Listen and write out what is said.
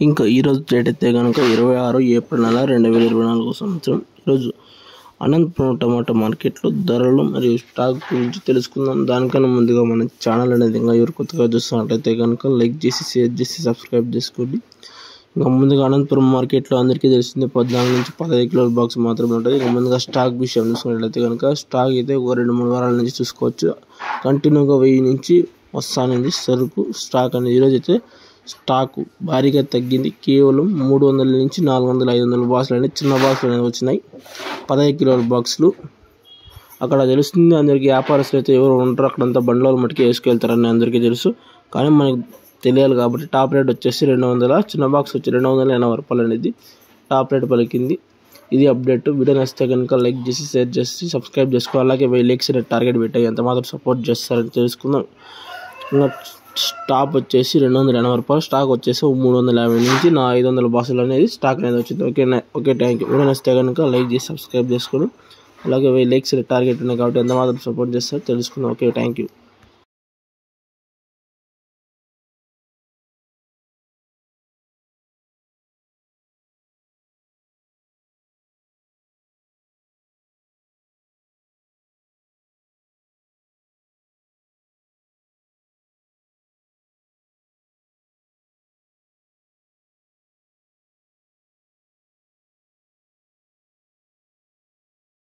ఇంకా ఈరోజు డేట్ అయితే కనుక 26 ఏప్రిల్ నెల 2024 సంవత్సరం. ఈరోజు అనంతపురం టమాటా మార్కెట్లో ధరలు మరియు స్టాక్ గురించి తెలుసుకుందాం. దానికన్నా ముందుగా మన ఛానల్ అనేది ఇంకా ఎవరు కొత్తగా చూస్తున్నట్లయితే కనుక లైక్ చేసి, షేర్ చేసి, సబ్స్క్రైబ్ చేసుకోండి. ఇంకా ముందుగా అనంతపురం మార్కెట్లో అందరికీ తెలిసిందే 14 నుంచి 15 కిలోల బాక్స్ మాత్రమే ఉంటుంది. ఇంకా ముందుగా స్టాక్ విషయం చూసుకున్నట్లయితే కనుక స్టాక్ అయితే ఒక 2-3 వారాల నుంచి చూసుకోవచ్చు. కంటిన్యూగా 1000 నుంచి వస్తానండి సరుకు స్టాక్ అనేది. ఈరోజు అయితే స్టాక్ భారీగా తగ్గింది. కేవలం 300 నుంచి 400-500 బాక్సులు అనేది చిన్న బాక్సులు అనేవి వచ్చినాయి. 15 కిలోల బాక్సులు అక్కడ తెలుస్తుంది అందరికీ. వ్యాపారస్తులు అయితే ఎవరు ఉంటారు అక్కడంతా బండ్ల మట్టుకి వేసుకెళ్తారని అందరికీ తెలుసు. కానీ మనకు తెలియాలి కాబట్టి టాప్ రేట్ వచ్చేసి 200, చిన్న బాక్స్ వచ్చి 280 రూపాయలు అనేది టాప్ రేట్ పలికింది. ఇది అప్డేట్. వీడియో నచ్చితే కనుక లైక్ చేసి, షేర్ చేసి, సబ్స్క్రైబ్ చేసుకో. అలాగే 1000 లైక్స్ అనే టార్గెట్ పెట్టాయి. ఎంత మాత్రం సపోర్ట్ చేస్తారని తెలుసుకుందాం. ఇంకా స్టాప్ వచ్చేసి 280 రూపాయలు, స్టాక్ వచ్చేసి 350 నుంచి 500 బాక్సులు అనేది స్టాక్ అనేది వచ్చింది. Okay thank you. వీడియో నచ్చితే కనుక లైక్ చేసి, సబ్స్క్రైబ్ చేసుకోండి. అలాగే 1000 లైక్స్ టార్గెట్ ఉన్నాయి కాబట్టి ఎంత మాత్రం సపోర్ట్ చేస్తారో తెలుసుకుందాం. Okay thank you.